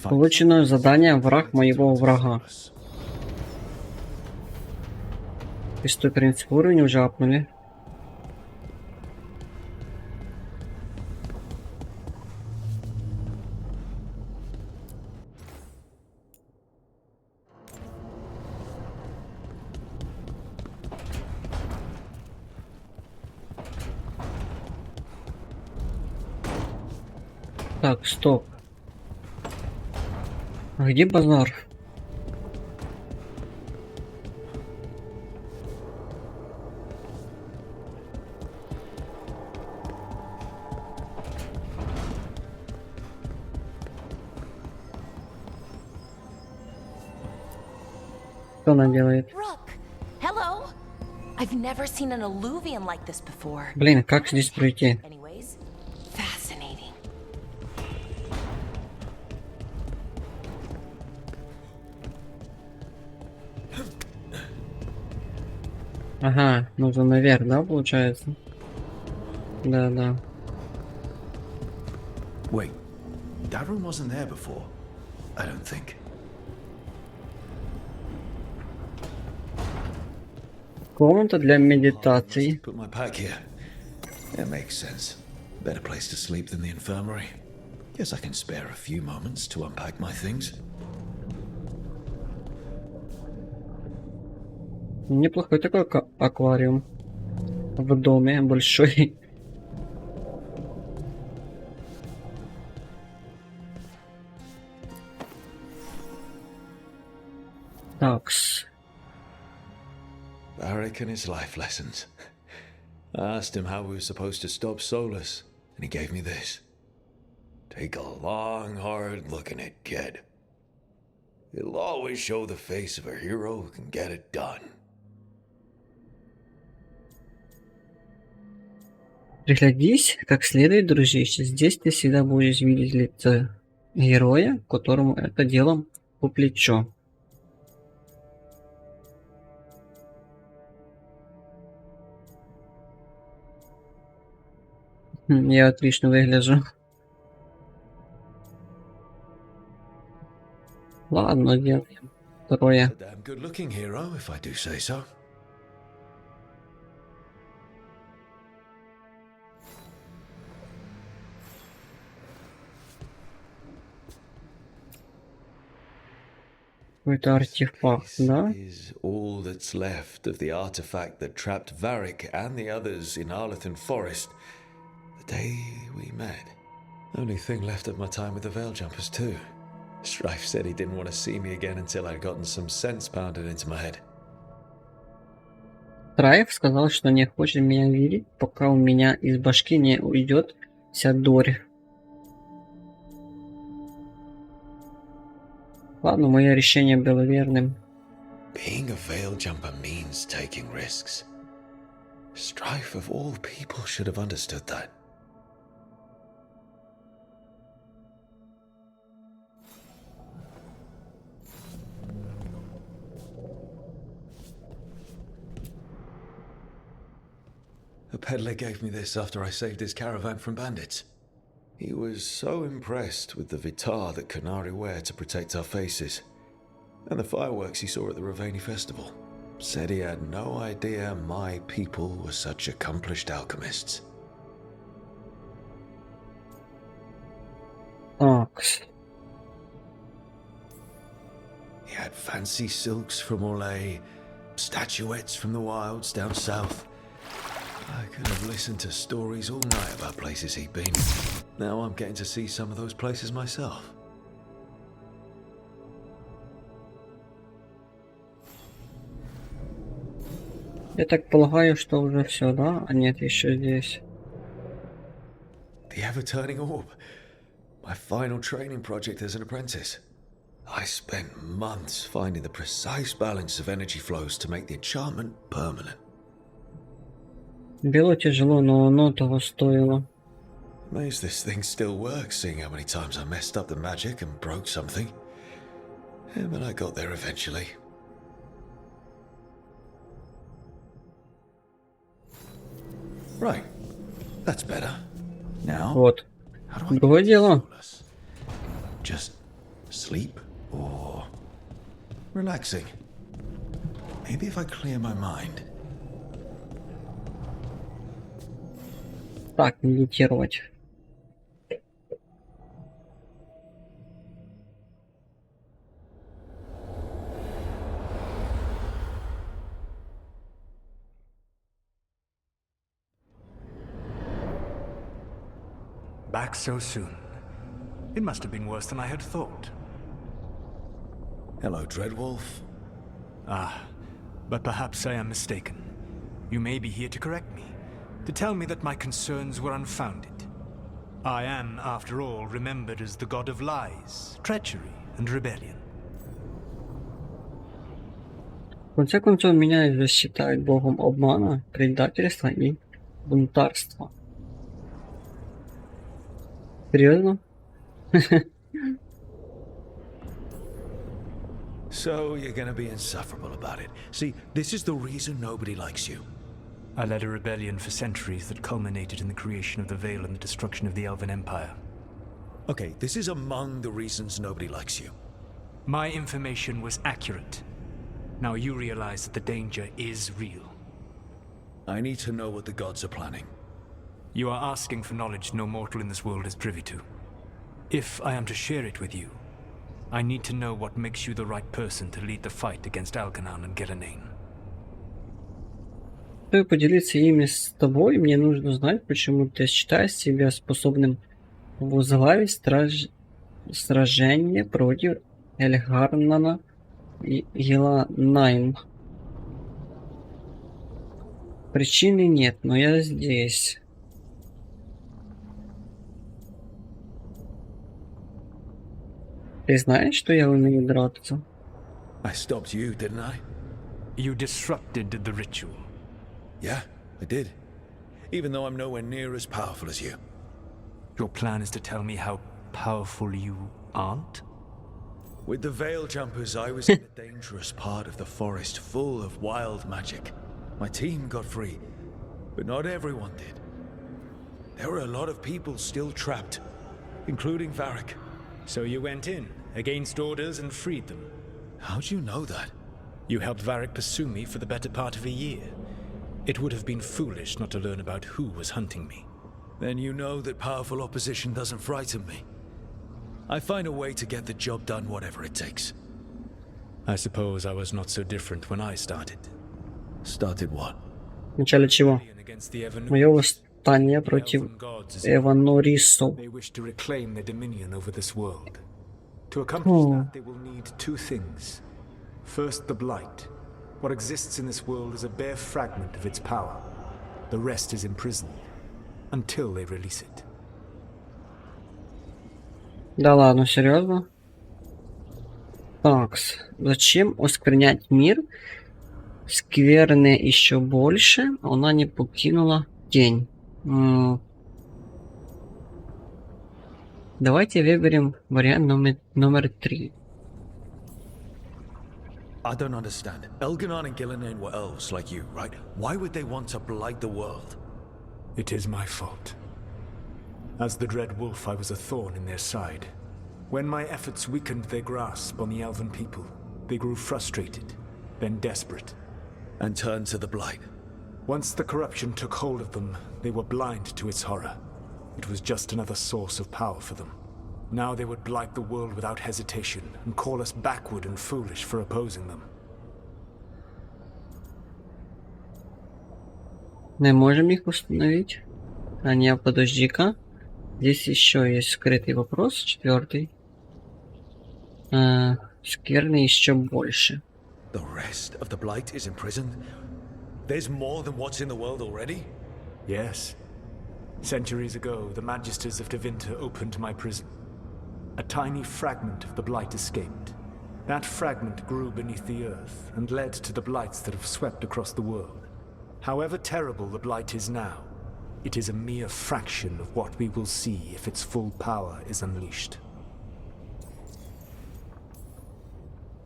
Получено задание «Враг моего врага». Шестой принцип уровня уже апнули. Так, стоп. А где базар? Что она делает? Блин, как здесь пройти? Ага, нужно наверх, да, получается? Да, да. Wait, that room wasn't there before. I don't think. Комната для медитации. Put my pack here. It makes sense. Better place to sleep than the infirmary. Guess I can spare a few moments to unpack my things. Неплохой такой аквариум. В доме большой. Такс. Varric and his life lessons. I asked him how we were supposed to stop Solus, and he gave me this. Take a long, hard look at it, kid. It'll always show the face of a hero who can get it done. Приглядись как следует, дружище. Здесь ты всегда будешь видеть лицо героя, которому это делом по плечо. Я отлично выгляжу. Ладно, делаем второе. A damn good-looking hero, if I do say so. Какой-то артефакт, да? Is all that's left of the artifact that trapped Varric and the others in Arlethan Forest the day we met. Only thing left of my time with the Veil Jumpers too. Strife said he didn't want to see me again until I'd gotten some sense pounded into my head. Страйф сказал, что не хочет меня видеть, пока у меня из башки не уйдет вся дурь. Ладно, мое решение было верным. Being a Veil Jumper means taking risks. Strife of all people should have understood that. A peddler gave me this after I saved his caravan from bandits. He was so impressed with the vitar that Canari wear to protect our faces, and the fireworks he saw at the Ravani festival. Said he had no idea my people were such accomplished alchemists. Такс. He had fancy silks from Orlais, statuettes from the wilds down south. I could have listened to stories all night about places he'd been. Now I'm getting to see some of those places myself. Я так полагаю, что уже все, да? А нет, еще здесь. The ever-turning orb. My final training project as an apprentice. I spent months finding the precise balance of energy flows to make the enchantment permanent. Было тяжело, но оно того стоило. Amazed this thing still works, seeing how many times I messed up the magic and broke something. Yeah, but I got there eventually. Right. That's better. Now, Вот. how do I Другое get дело. Solus? Just Sleep or relaxing? Maybe if I clear my mind. Так, медитировать. Back so soon. It must have been worse than I had thought. Hello, Dreadwolf. Ah, but perhaps I am mistaken. You may be here to correct me, to tell me that my concerns were unfounded. I am, after all, remembered as the god of lies, treachery, and rebellion. В конце концов, меня же считают богом обмана, предательства и бунтарства. Серьезно? So you're gonna be insufferable about it. See, this is the reason nobody likes you. I led a rebellion for centuries that culminated in the creation of the Veil and the destruction of the Elven Empire. Okay, this is among the reasons nobody likes you. My information was accurate. Now you realize that the danger is real. I need to know what the gods are planning. You are asking for knowledge no mortal in this world is privy to. If I am to share it with you, I need to know what makes you the right person to lead the fight against Algernon and Gillenane. Чтобы поделиться ими с тобой, мне нужно знать, почему ты считаешь себя способным возглавить сражение против Эльгарнана и Гиланайн. Причины нет, но я здесь. Ты знаешь, что я умею драться? I stopped you, didn't I? You disrupted the ritual. Yeah, I did. Even though I'm nowhere near as powerful as you. Your plan is to tell me how powerful you aren't? With the Veil Jumpers, I was in a dangerous part of the forest full of wild magic. My team got free, but not everyone did. There were a lot of people still trapped, including Varric. So you went in, against orders, and freed them. How'd you know that? You helped Varric pursue me for the better part of a year. It would have been foolish not to learn about who was hunting me. Then you know that powerful opposition doesn't frighten me. I find a way to get the job done whatever it takes. I suppose I was not so different when I started. Started what? В начале чего? Against the Evan Мое восстание против Эванорисов. They wish to reclaim their dominion over this world. To accomplish that, they will need two things. First, the Blight. What exists in this world is a bare fragment of its power. The rest is imprisoned, until they release it. Да ладно, серьезно? Такс, зачем осквернять мир? Скверны еще больше, она не покинула тень. Давайте выберем вариант номер 3. I don't understand. Elganon and Gillenane were elves like you, right? Why would they want to blight the world? It is my fault. As the Dread Wolf, I was a thorn in their side. When my efforts weakened their grasp on the Elven people, they grew frustrated, then desperate. And turned to the Blight. Once the corruption took hold of them, they were blind to its horror. It was just another source of power for them. Now they would blight the world without hesitation and call us backward and foolish for opposing them. Мы можем их установить? А не, подожди-ка. Здесь еще есть скрытый вопрос, 4. Скверны еще больше. The rest of the Blight is imprisoned? There's more than what's in the world already? Yes. Centuries ago, the Magisters of Tevinter opened my prison. A tiny fragment of the Blight escaped. That fragment grew beneath the earth and led to the Blights that have swept across the world. However terrible the Blight is now, it is a mere fraction of what we will see if its full power is unleashed.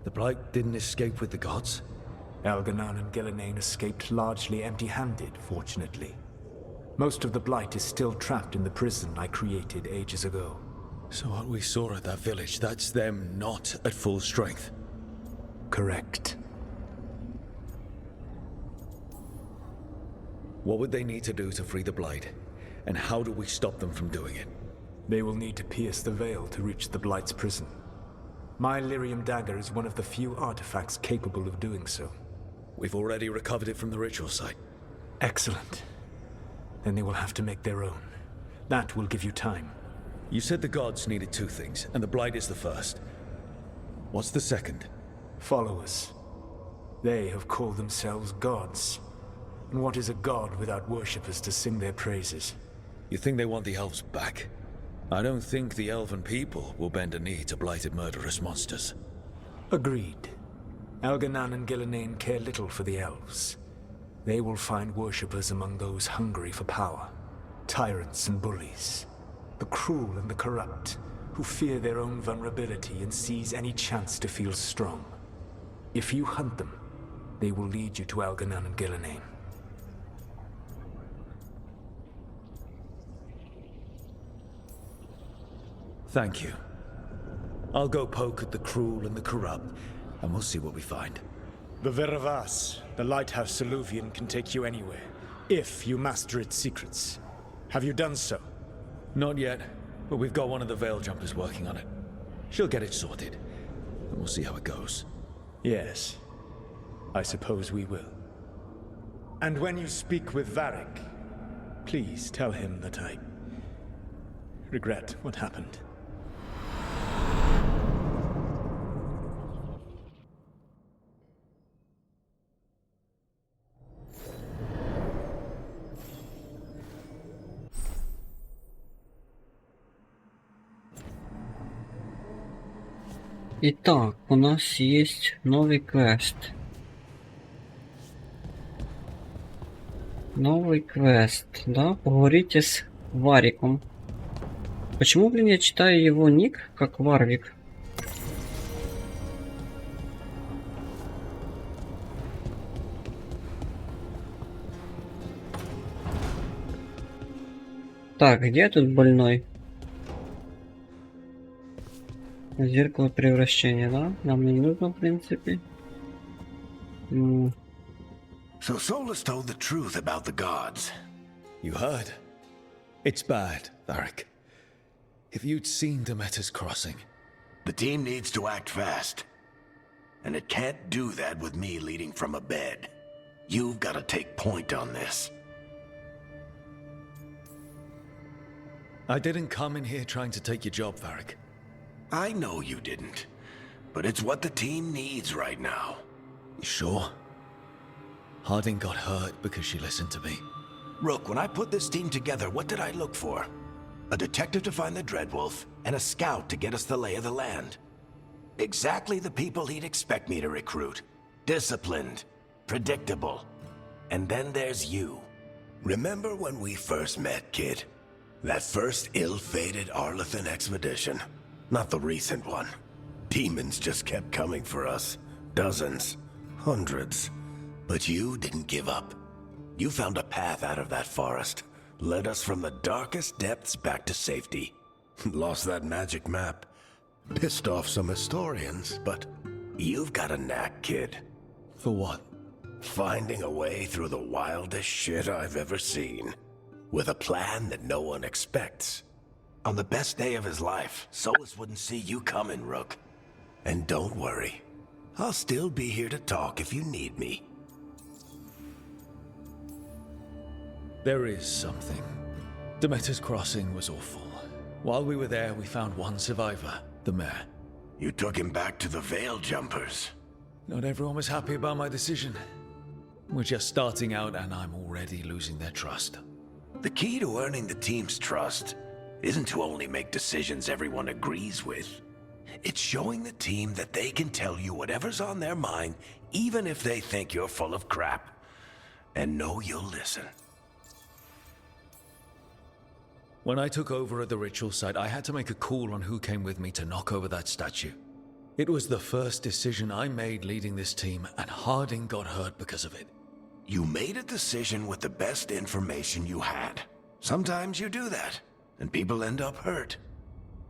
The Blight didn't escape with the gods? Algernon and Gillenane escaped largely empty-handed, fortunately. Most of the Blight is still trapped in the prison I created ages ago. So what we saw at that village, that's them not at full strength. Correct. What would they need to do to free the Blight? And how do we stop them from doing it? They will need to pierce the veil to reach the Blight's prison. My lyrium dagger is one of the few artifacts capable of doing so. We've already recovered it from the ritual site. Excellent. Then they will have to make their own. That will give you time. You said the gods needed two things, and the Blight is the first. What's the second? Followers. They have called themselves gods. And what is a god without worshippers to sing their praises? You think they want the elves back? I don't think the elven people will bend a knee to blighted murderous monsters. Agreed. Elganan and Gillenane care little for the elves. They will find worshippers among those hungry for power. Tyrants and bullies. The cruel and the corrupt, who fear their own vulnerability and seize any chance to feel strong. If you hunt them, they will lead you to Elganan and Gillenane. Thank you. I'll go poke at the cruel and the corrupt, and we'll see what we find. The Veravas, the lighthouse Soluvian, can take you anywhere, if you master its secrets. Have you done so? Not yet, but we've got one of the Veil Jumpers working on it. She'll get it sorted, and we'll see how it goes. Yes, I suppose we will. And when you speak with Varric, please tell him that I regret what happened. Итак, у нас есть новый квест. Новый квест, да? Поговорите с Вариком. Почему, блин, я читаю его ник как Варвик? Так, где тут больной? Зеркало превращения, да? Нам не нужно, в принципе. So Solus told the truth about the gods. You heard? It's bad, Varric. If you'd seen Demeter's crossing... The team needs to act fast. And it can't do that with me leading from a bed. You've got to take point on this. I didn't come in here trying to take your job, Varric. I know you didn't. But it's what the team needs right now. You sure? Harding got hurt because she listened to me. Rook, when I put this team together, what did I look for? A detective to find the Dreadwolf, and a scout to get us the lay of the land. Exactly the people he'd expect me to recruit. Disciplined, predictable. And then there's you. Remember when we first met, kid? That first ill-fated Arlathan expedition. Not the recent one. Demons just kept coming for us. Dozens. Hundreds. But you didn't give up. You found a path out of that forest. Led us from the darkest depths back to safety. Lost that magic map. Pissed off some historians, but you've got a knack, kid. For what? Finding a way through the wildest shit I've ever seen. With a plan that no one expects. On the best day of his life, Solus wouldn't see you coming, Rook. And don't worry. I'll still be here to talk if you need me. There is something. Demeter's crossing was awful. While we were there, we found one survivor, the mayor. You took him back to the Veil Jumpers. Not everyone was happy about my decision. We're just starting out and I'm already losing their trust. The key to earning the team's trust isn't to only make decisions everyone agrees with. It's showing the team that they can tell you whatever's on their mind, even if they think you're full of crap. And know you'll listen. When I took over at the ritual site, I had to make a call on who came with me to knock over that statue. It was the first decision I made leading this team, and Harding got hurt because of it. You made a decision with the best information you had. Sometimes you do that, and people end up hurt.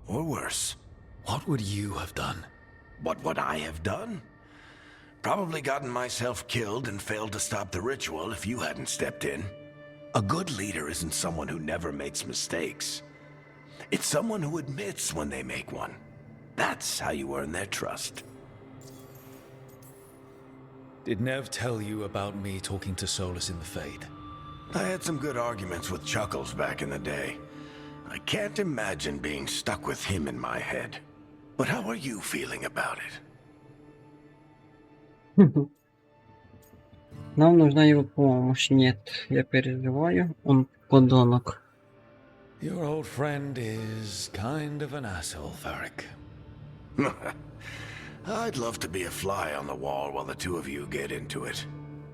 or worse. What would you have done? What would I have done? Probably gotten myself killed and failed to stop the ritual if you hadn't stepped in. A good leader isn't someone who never makes mistakes. It's someone who admits when they make one. That's how you earn their trust. Did Nev tell you about me talking to Solus in the Fade? I had some good arguments with Chuckles back in the day. I can't imagine being stuck with him in my head. But how are you feeling about it? Нам нужна его помощь. Нет, я переживаю. Он подонок. Your old friend is kind of an asshole, Varric. I'd love to be a fly on the wall while the two of you get into it.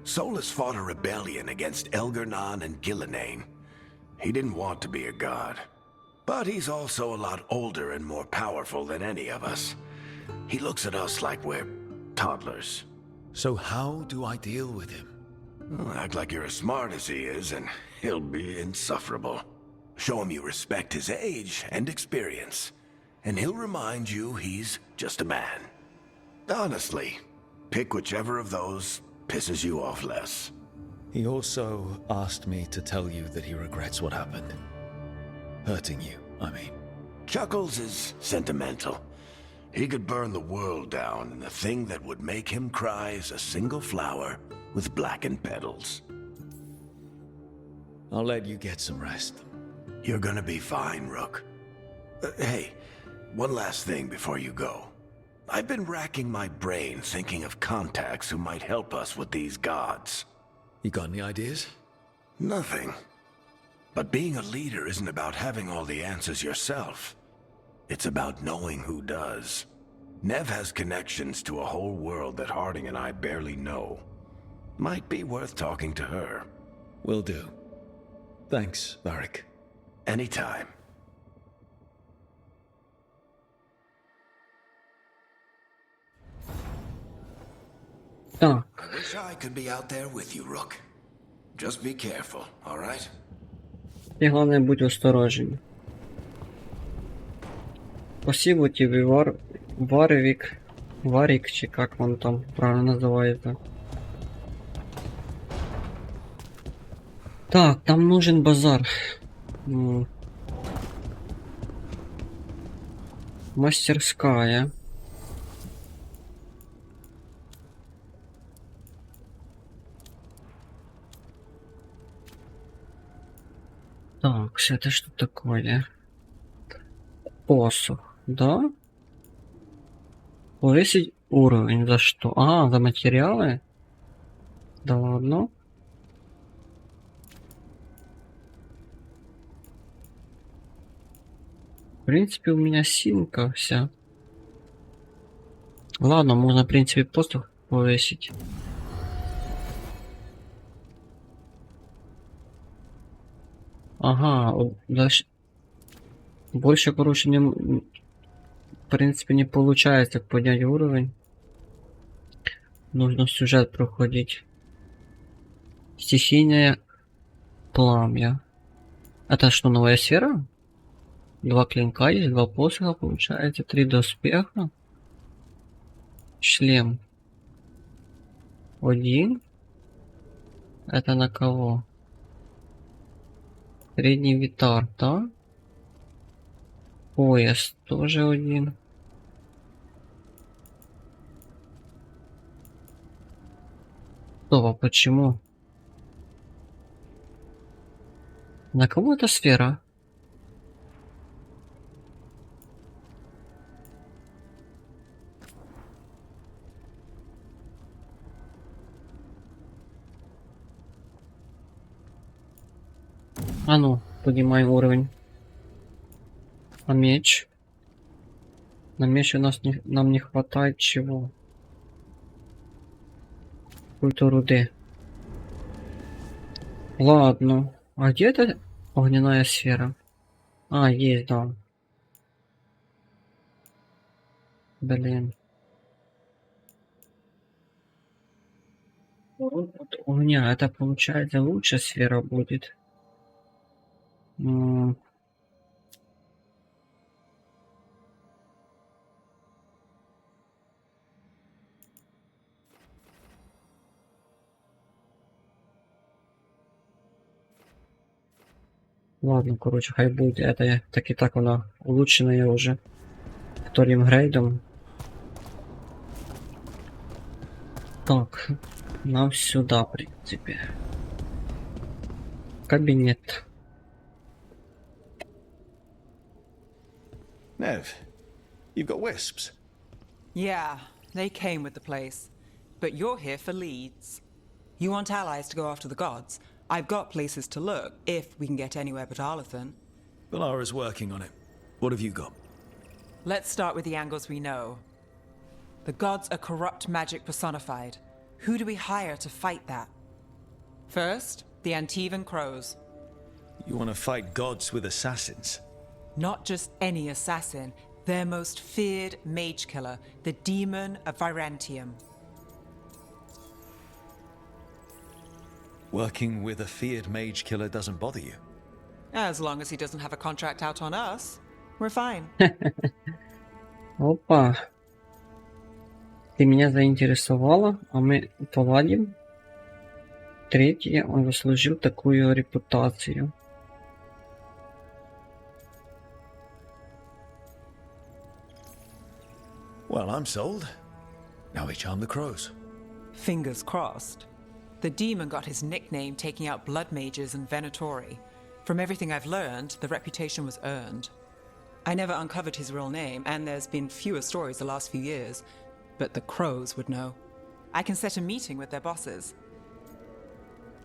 Solus fought a rebellion against Elgar'nan and Gillenane. He didn't want to be a god. But he's also a lot older and more powerful than any of us. He looks at us like we're toddlers. So how do I deal with him? Well, act like you're as smart as he is, and he'll be insufferable. Show him you respect his age and experience, and he'll remind you he's just a man. Honestly, pick whichever of those pisses you off less. He also asked me to tell you that he regrets what happened. Hurting you, I mean. Chuckles is sentimental. He could burn the world down, and the thing that would make him cry is a single flower with blackened petals. I'll let you get some rest. You're gonna be fine, Rook. Hey, one last thing before you go. I've been racking my brain thinking of contacts who might help us with these gods. You got any ideas? Nothing. But being a leader isn't about having all the answers yourself. It's about knowing who does. Nev has connections to a whole world that Harding and I barely know. Might be worth talking to her. Will do. Thanks, Varric. Anytime. Так, I wish I could be out there with you, Rook. Just be careful, all right? и главное будь осторожен. Спасибо тебе, Варик, чи как он там правильно называется. Так, там нужен базар. Мастерская. Так, это что такое? Посох, да? Повысить уровень за что? А, за материалы? Да ладно. В принципе, у меня симка вся. Ладно, можно, в принципе, посох повесить. Ага, дальше. Больше, короче, мне, в принципе, не получается поднять уровень. Нужно сюжет проходить. Стихийное пламя. Это что, новая сфера? 2 клинка есть, 2 посоха, получается, 3 доспеха. Шлем. 1. Это на кого? Средний витар, да? Пояс тоже 1. Стоп, а почему? На кого эта сфера? А ну, поднимаем уровень. А меч? На меч у нас нам не хватает чего? Какой-то руды. Ладно. А где эта огненная сфера? А, есть, да. Блин. Вот у меня это получается лучше сфера будет. 2 Ладно, короче, хай будет. Это так и так она улучшенная уже. Вторым грейдом. Так, нам сюда, в принципе. Кабинет. Nev, you've got wisps. Yeah, they came with the place. But you're here for leads. You want allies to go after the gods? I've got places to look, if we can get anywhere but Arlathan. Valara's working on it. What have you got? Let's start with the angles we know. The gods are corrupt magic personified. Who do we hire to fight that? First, the Antivan crows. You want to fight gods with assassins? Not just any assassin, their most feared mage killer, the demon of Virantium. Working with a feared mage killer doesn't bother you? As long as he doesn't have a contract out on us, we're fine. Опа. Ты меня заинтересовала, а мы поладим. Третье, он заслужил такую репутацию. Well, I'm sold. Now we charm the crows. Fingers crossed. The demon got his nickname taking out blood mages and venatori. From everything I've learned, the reputation was earned. I never uncovered his real name, and there's been fewer stories the last few years, but the crows would know. I can set a meeting with their bosses.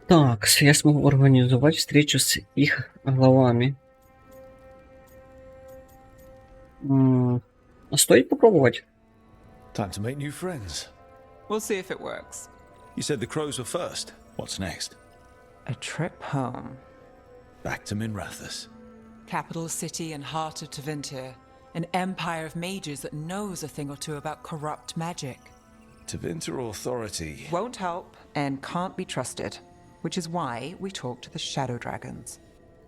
Так, я смогу организовать встречу с их главами. Стоит попробовать? Time to make new friends. We'll see if it works. You said the crows were first. What's next? A trip home. Back to Minrathous. Capital city and heart of Tevinter. An empire of mages that knows a thing or two about corrupt magic. Tevinter Authority. Won't help and can't be trusted, which is why we talk to the Shadow Dragons.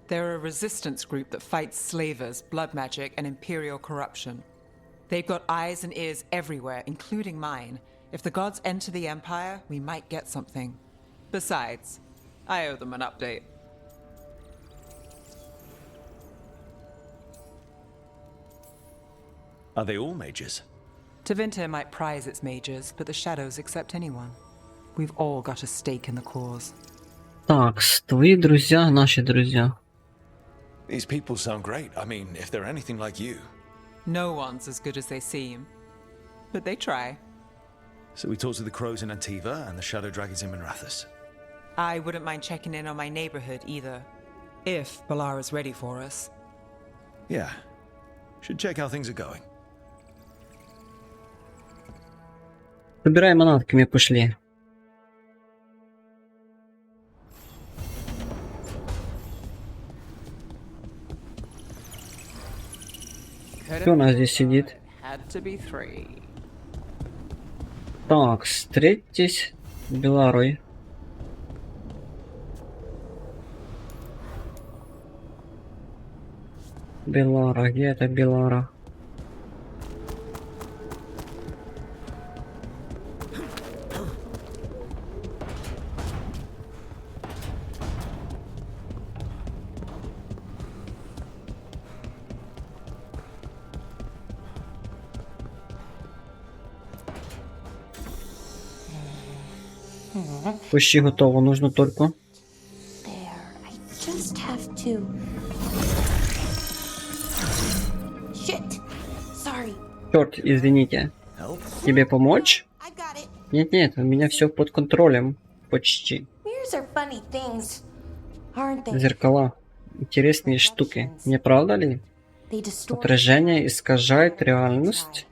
They're a resistance group that fights slavers, blood magic, and imperial corruption. They've got eyes and ears everywhere, including mine. If the gods enter the Empire, we might get something. Besides, I owe them an update. Are they all mages? Tevinter might prize its mages, but the Shadows accept anyone. We've all got a stake in the cause. Так, твои друзья, наши друзья. These people sound great. I mean, if they're anything like you. No one's as good as they seem, but they try. So we talk to the crows in Antiva and the shadow dragons in Minrathous. I wouldn't mind checking in on my neighborhood either, if Balara's ready for us. Yeah. Should check how things are going. Выбирай манатками, пошли. Кто у нас здесь сидит? Так, встретитесь с Беларой. Белара, где это Белара? Почти готово, нужно только. Черт, извините. Тебе помочь? Нет, у меня все под контролем. Почти. Зеркала. Интересные штуки. Не правда ли? Отражение искажает реальность.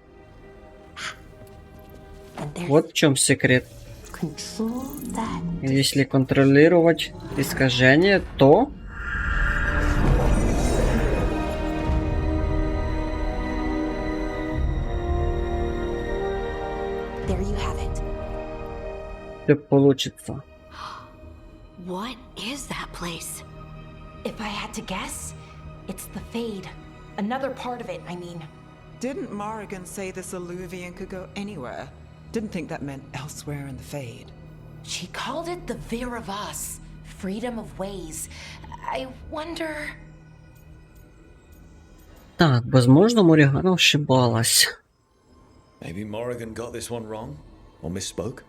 Вот в чем секрет. Если контролировать искажение, то... Все получится. What is that place? If I had to guess, it's the Fade. Another part of it, I mean. Didn't Morrigan say this alluvion could go anywhere? Didn't think that meant elsewhere in the Fade. She called it the Veer of Us, freedom of ways. I wonder... Так, возможно, Моригана ошибалась. Maybe Morrigan got this one wrong? Or misspoke?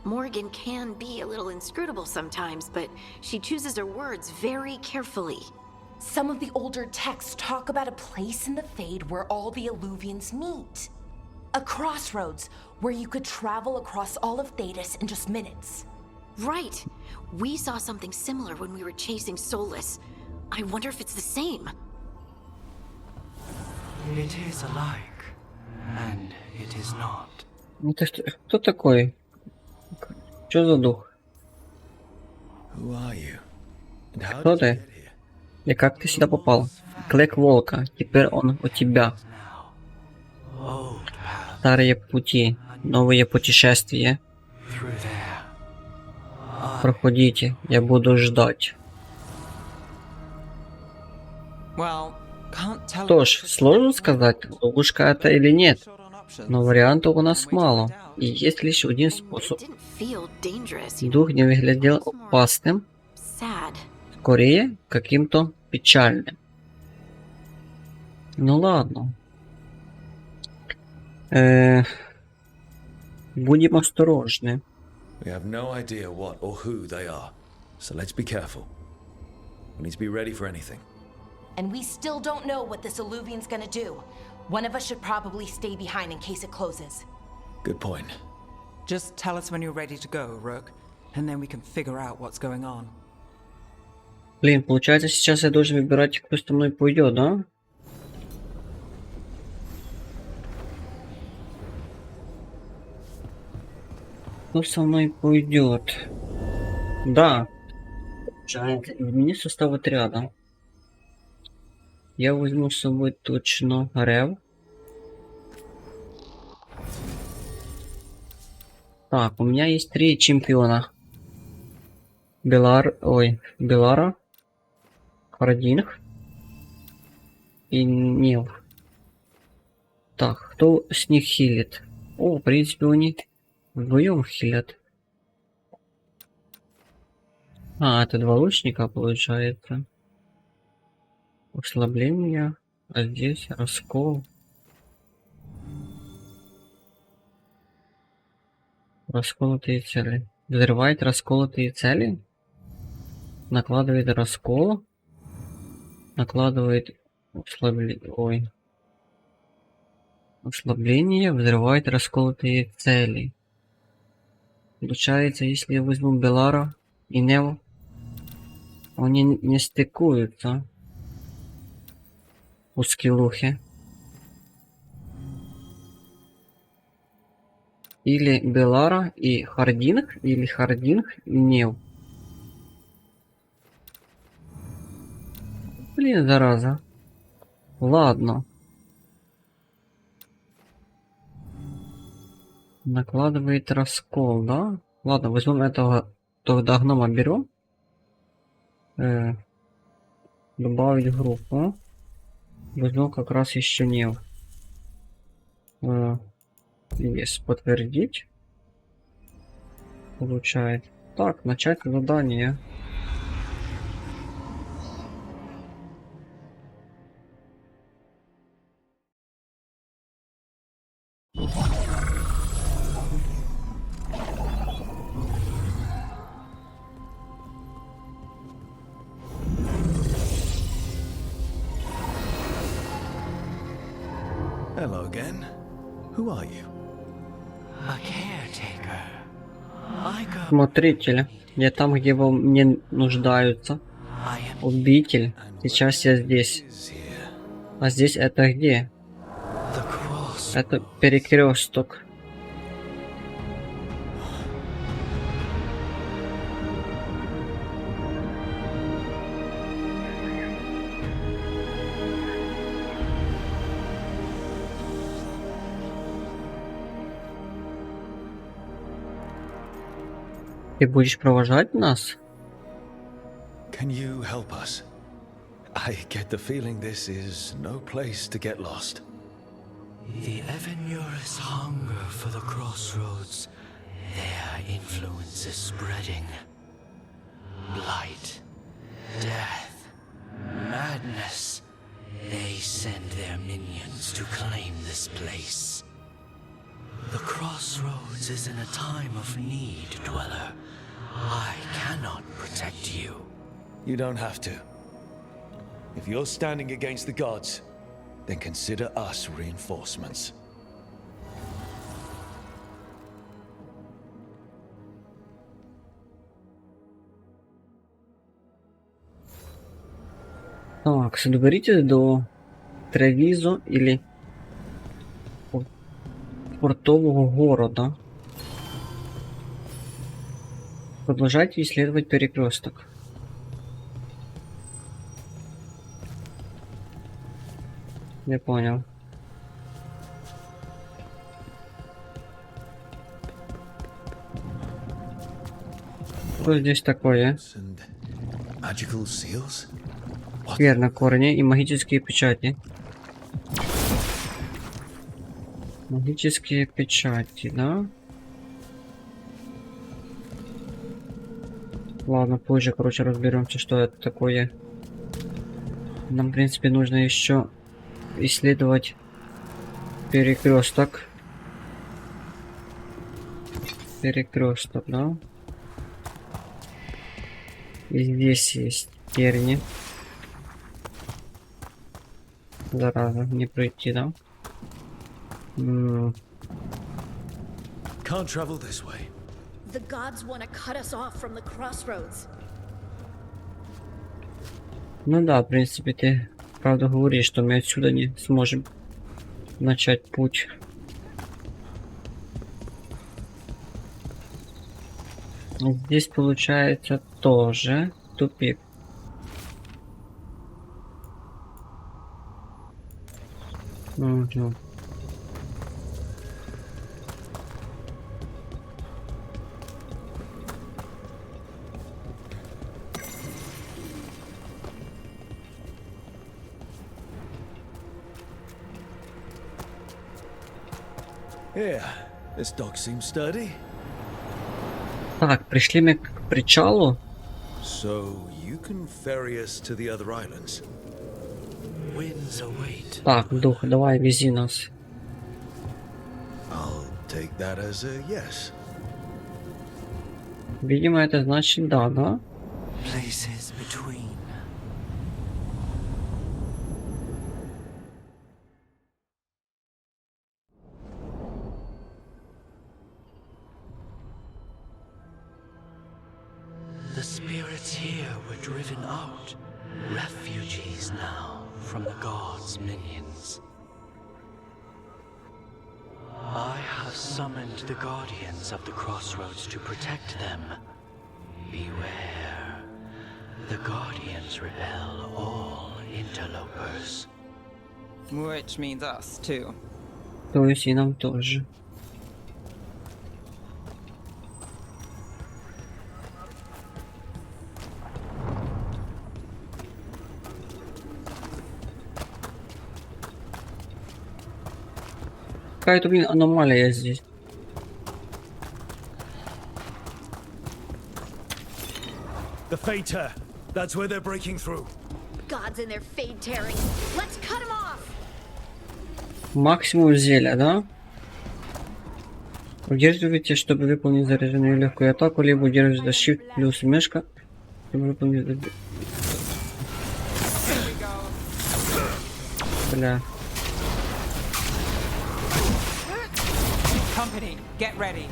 Morgan can be a little inscrutable sometimes, but she chooses her words very carefully. Some of the older texts talk about a place in the Fade where all the Alluvians meet. A crossroads where you could travel across all of Tedas in just minutes. Right. We saw something similar when we were chasing Solus. I wonder if it's the same. It is alike, and it is not. Это кто такой? Что за дух? Who are you? And how Кто did you ты? get here? И как ты сюда попал? Клык волка. Теперь он у тебя. Old path Старые пути. Новые путешествия. through there. Проходите. Я буду ждать. Well, can't tell. Что ж, сложно сказать, ловушка это или нет. Short on options. Но вариантов у нас мало. И есть лишь один способ. It didn't feel dangerous, you know, Дух не выглядел опасным. sad. Скорее, каким-то печальным. Ну ладно. Будем осторожны. We have no idea what or who they are, so let's be careful. We need to be ready for anything. And we still don't know what this Alluvian's gonna do. One of us should probably stay behind in case it closes. Good point. Just tell us when you're ready to go, Rook, and then we can figure out what's going on. Блин, получается, сейчас я должен выбирать, кто со мной пойдет, да? Кто со мной пойдет? Да. Получается, измени состав отряда. Я возьму с собой точно Рев. Так, у меня есть 3 чемпиона. Белара, Хардинг и Нил. Так, кто с них хилит? О, в принципе, они вдвоем хилят. А, это 2 лучника, получается. Ослабление. А здесь раскол. Расколотые цели. Взрывает расколотые цели. Накладывает раскол. Накладывает ослабление. Взрывает расколотые цели. Получается, если я возьму Белара и Нео, они не стыкуются. У скиллухи. Или Белара и Хардинг, или Хардинг и Нев. Блин, зараза. Ладно. Накладывает раскол, да? Ладно, возьмем этого, тогда гнома берем. Добавить в группу. Возьмем как раз еще Нев. Есть подтвердить. Получает. Так, начать задание. Hello again. Who are you? A caretaker. I go. Смотритель. Я там, где во мне нуждаются. I am Убитель. Сейчас я здесь. Is here. А здесь это где? the cross. Это перекресток. Ты будешь провожать нас? Can you help us? I get the feeling this is no place to get lost. The Evanurus hunger for the crossroads. Their influence is spreading. Blight, death, madness. They send their wants to claim this place. The crossroads is in a time of need, Dweller. I cannot protect you. You don't have to. If you're standing against the gods, then consider us reinforcements. Так, доберитесь до Тревізо или портового города. Продолжайте исследовать перекресток. Я понял. Что здесь такое? Magical seals? Верно, корни и магические печати. Магические печати, да? Ладно, позже, короче, разберемся, что это такое. Нам, в принципе, нужно еще исследовать перекресток. Перекресток, да? И здесь есть терни. Зараза, не пройти, да? Can't travel this way. The gods want to cut us off from the crossroads. Ну да, в принципе, ты правда говоришь, что мы отсюда не сможем начать путь. Здесь получается тоже тупик. Угу. Yeah, this dock seems sturdy. Так, пришли мы к причалу. So you can ferry us to the other islands. Winds await. Так, дух, давай вези нас. I'll take that as a yes. Видимо, это значит да, да? Places between. The spirits here were driven out, refugees now from the gods' minions. I have summoned the guardians of the crossroads to protect them. Beware. The guardians repel all interlopers. Which means us, too. То есть и нам тоже. Какая-то, блин, аномалия здесь. The Fater. That's where they're breaking through. Gods and their fade tearing. Let's cut them off. Максимум зелья, да? Удерживайте, чтобы выполнить заряженную легкую атаку, либо удерживайте Shift плюс мышка, чтобы выполнить... Бля. Company, get ready.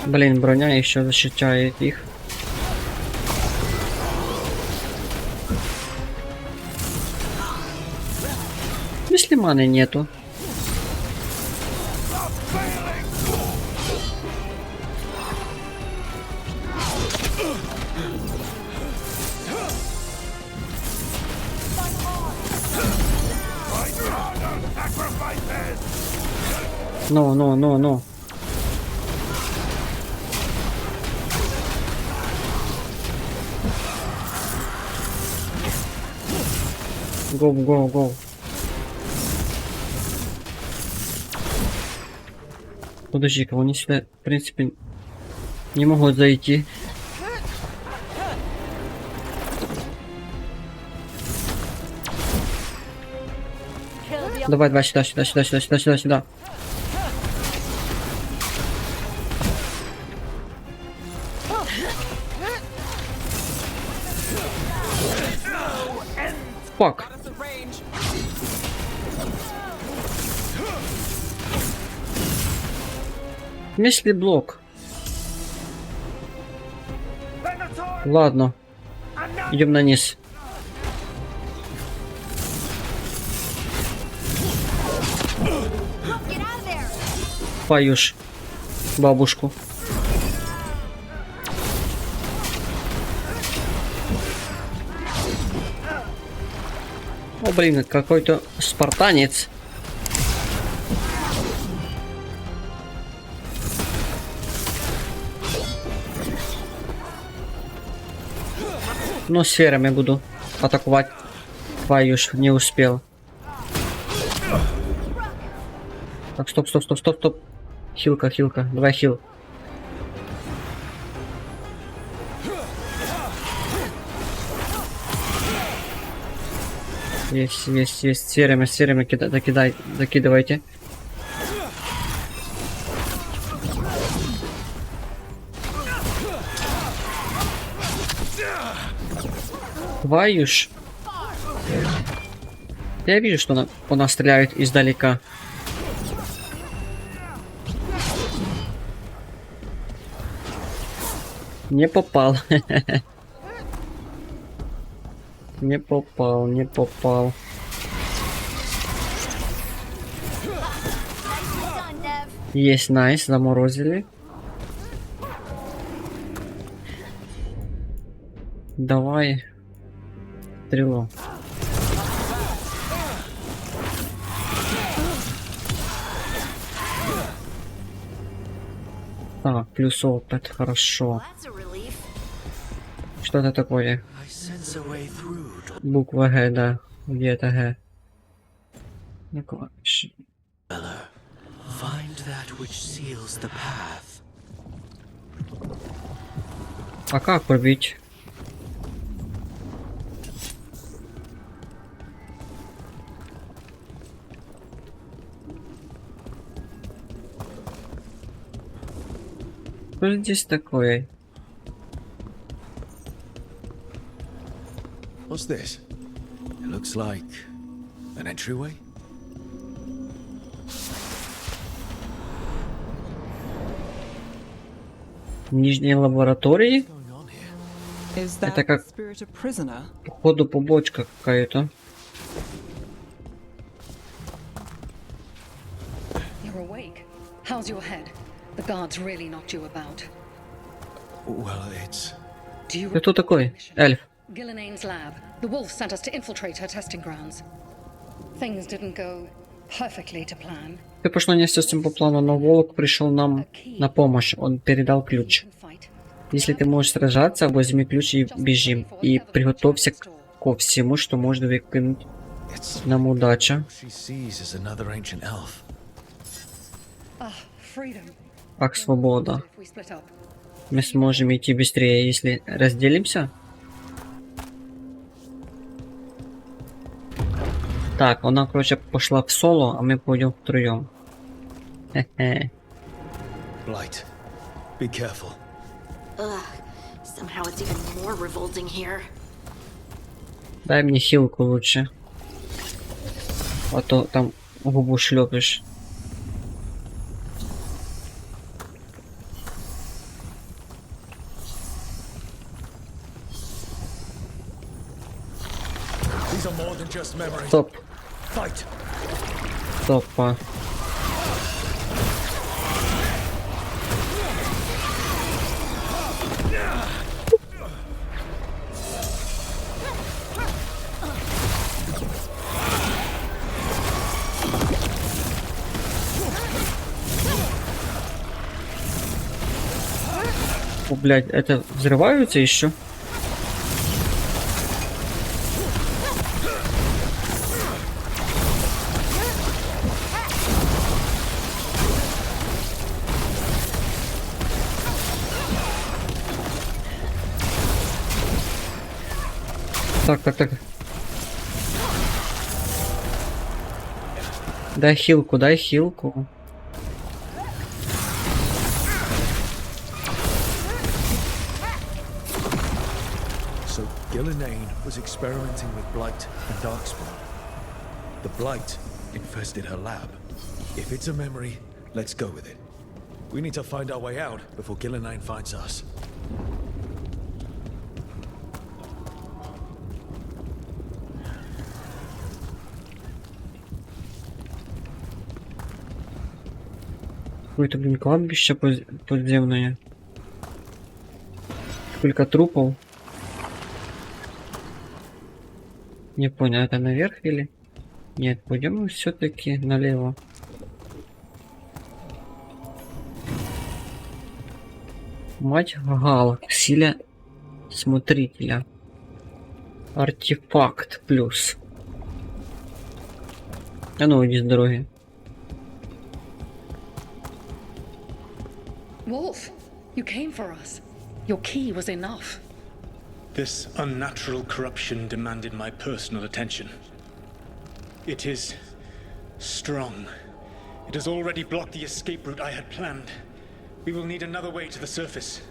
Блин, броня еще защищает их. Если маны нету. No. Go. Подожди-ка, они сюда, в принципе, Не могут зайти. Давай, давай сюда, сюда, сюда, сюда, сюда, сюда, сюда. Фак. Мысли блок. Ладно. Идем на низ. Поешь бабушку. О, блин, какой-то спартанец. Но сферами буду атаковать. Твоюш, не успел. Так, стоп, стоп, стоп, стоп, стоп. Хилка, хилка, давай хил. Есть, сферами, сферами закидывайте. Твоюш. Я вижу, что она стреляет издалека. Не попал. Не попал, не попал. Есть, найс, заморозили. Давай. Стрелу. Так, плюс опыт, хорошо. Что это такое? Буква Г, да. Где это Г? Ну, клавиши. А как пробить? Что здесь такое? What's this? It looks like an entryway. Нижние лаборатории? Это как походу побочка какая-то. Ты кто такой? Эльф. Gilline's lab. The wolf sent us to infiltrate her testing grounds. Things didn't go perfectly to plan. Ты пошло не совсем по плану, но волк пришел нам на помощь. Он передал ключ. Если ты можешь сражаться, возьми ключ и бежим. И приготовься ко всему, что может выкинуть нам удача. Ах, свобода. Мы сможем идти быстрее, если разделимся. Так, она, короче, пошла в соло, а мы пойдем втроем. Хе-хе. Blight, be careful. Somehow it's even more revolting here. Дай мне хилку лучше. А то там губу шлепаешь. Стоп. Стопа. О, блядь, это взрываются еще? Так. Дай хилку. So Gillenane was experimenting with blight and darkspawn. The blight infested her lab. If it's a memory, let's go with it. We need to find our way out before Gillenane finds us. Какое-то, блин, кладбище подземное. Сколько трупов. Не понял, это наверх или... Нет, пойдем мы все-таки налево. Мать Гала, сила смотрителя. Артефакт плюс. А ну, иди с дороги. Wolf, you came for us. Your key was enough. This unnatural corruption demanded my personal attention. It is strong. It has already blocked the escape route I had planned. We will need another way to the surface.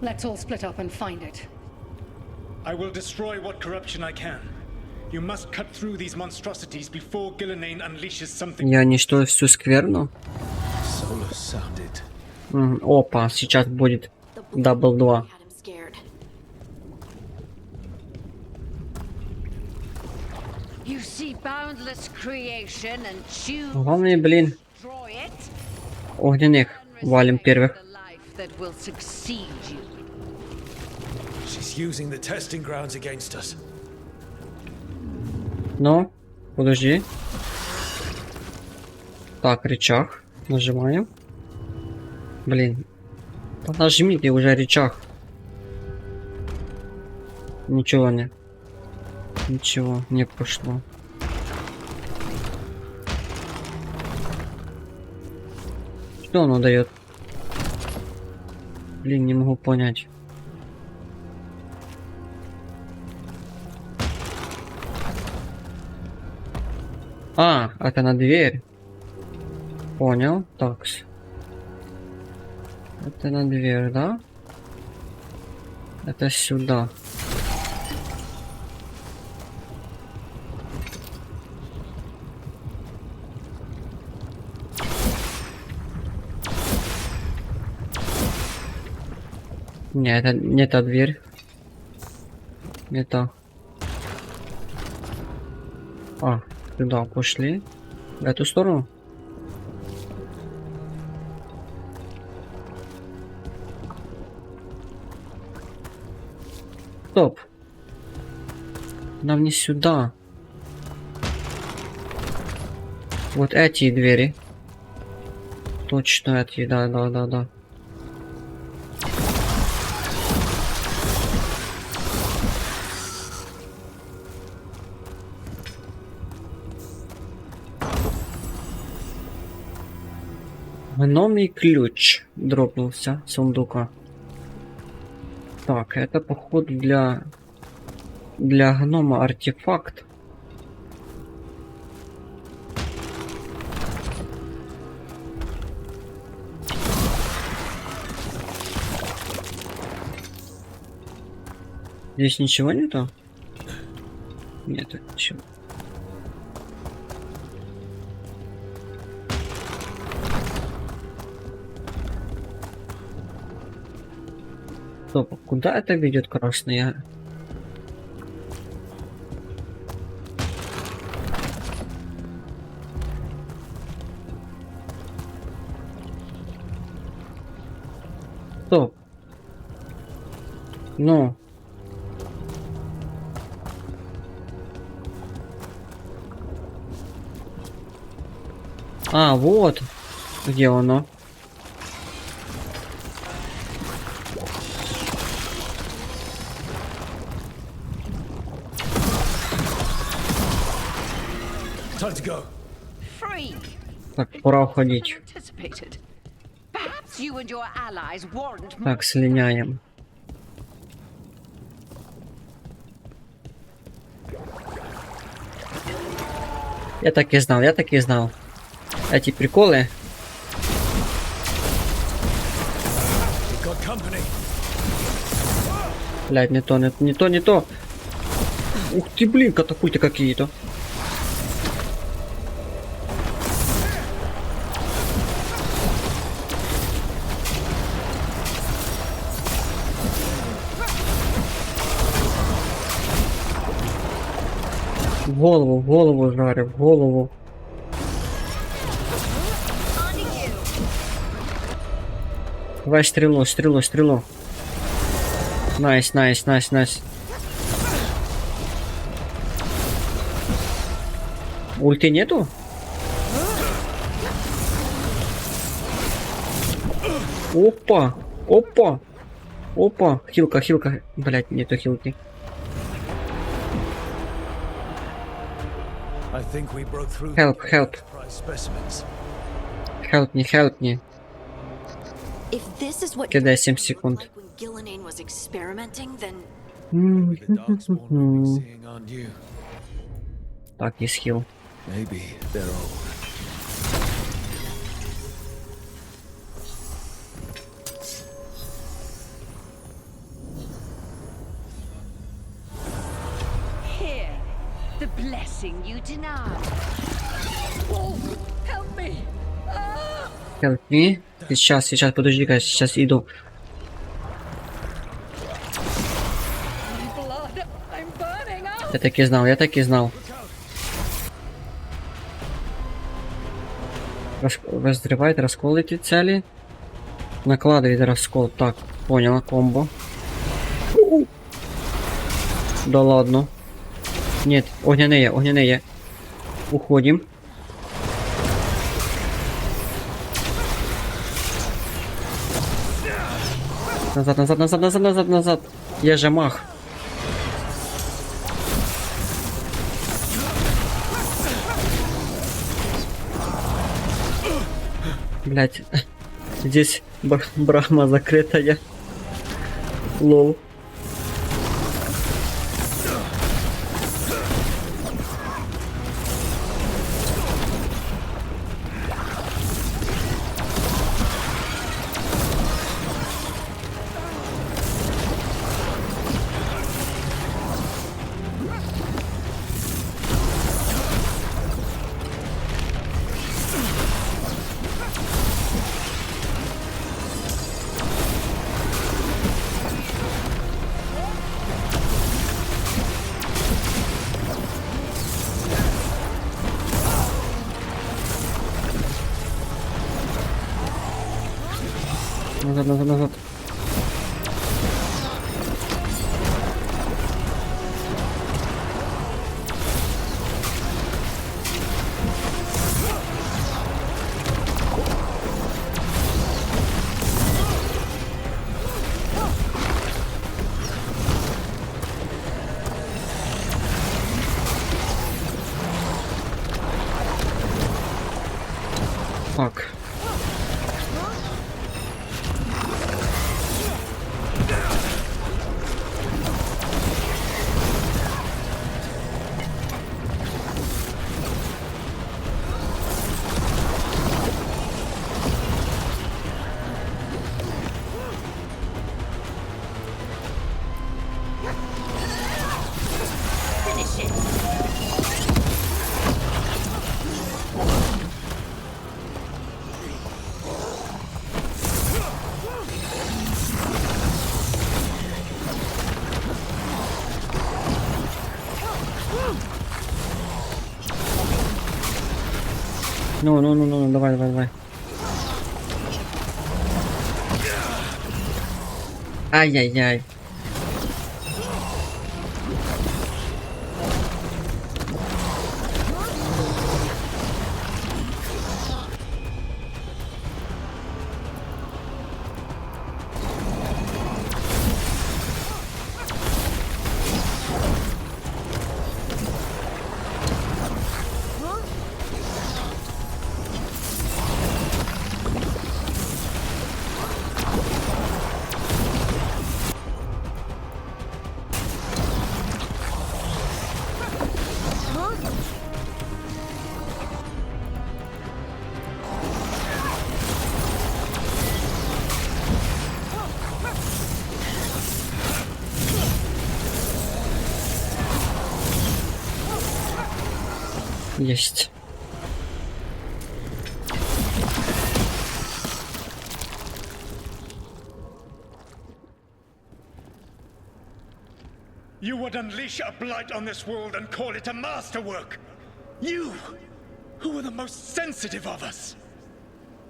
Let's all split up and find it. I will destroy what corruption I can. You must cut through these monstrosities before Gillenane unleashes something. Я уничтожу всю скверну. Solar sounded. Опа, сейчас будет дабл 2. Главное, блин, огненных валим первых. She's using the testing grounds against us. Но, подожди. Так, рычаг. Нажимаем. Блин. Да нажми ты уже рычаг. Ничего не пошло. Что оно дает? Блин, не могу понять. А, это на дверь. Понял. Так. Это на дверь, да? Это сюда. Не, это не та дверь. Не та. А, сюда пошли. В эту сторону. Стоп. Нам не сюда. Вот эти двери. Точно эти, да. Гномий ключ дропнулся с сундука. Так, это походу для гнома артефакт. Здесь ничего нету? Нету ничего. Стоп, куда это ведет красный? Стоп. Ну. А, вот. Где оно? Так, пора уходить. Так, слиняем. Я так и знал, я так и знал. Эти приколы. Блядь, не то, не то, не то. Ух ты, блин, катапульты какие-то. В голову жарю, в голову. Давай стрелу, стрелу, стрелу. Найс, найс, найс, найс. Ульты нету? Опа, опа, опа. Хилка, хилка. Блять, нету хилки. Help, help. Help me, help me. Кидай 7 секунд. Так, есть хил. The blessing you denied. Oh, help me! Help me. Сейчас, сейчас, подожди-ка, сейчас иду. Я так и знал, я так и знал. Разрывает, раскол эти цели. Накладывает раскол. Так, понял, комбо. Да ладно. Нет, огненные, огненные. Уходим. Назад, назад, назад, назад, назад, назад. Я же мах. Блять. Здесь брахма закрытая. Лол. Назад, назад, назад. Так. Ну, давай, давай, давай. Ай-яй-яй. Есть. You would unleash a blight on this world and call it a masterwork! You, who are the most sensitive of us!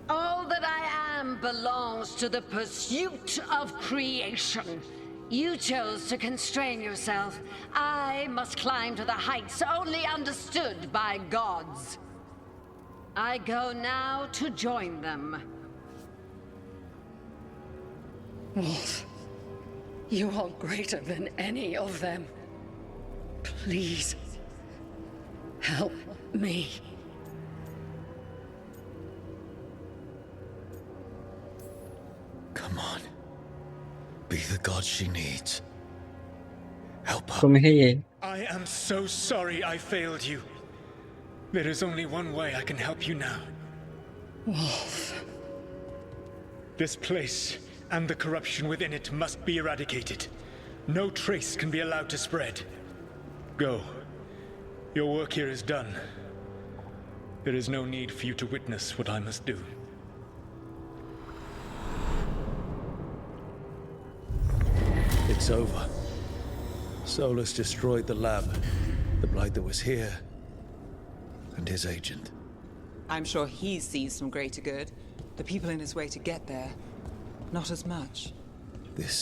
All that I am belongs to the pursuit of creation. You chose to constrain yourself. I must climb to the heights only understood by gods. I go now to join them. Wolf, you are greater than any of them. Please, help me. Come on. Be the god she needs. Help her. Помоги ей. I am so sorry I failed you. There is only one way I can help you now. Wolf. This place and the corruption within it must be eradicated. No trace can be allowed to spread. Go. Your work here is done. There is no need for you to witness what I must do. It's over. Solus destroyed the lab, the blight that was here, and his agent. I'm sure he sees some greater good. The people in his way to get there, not as much. This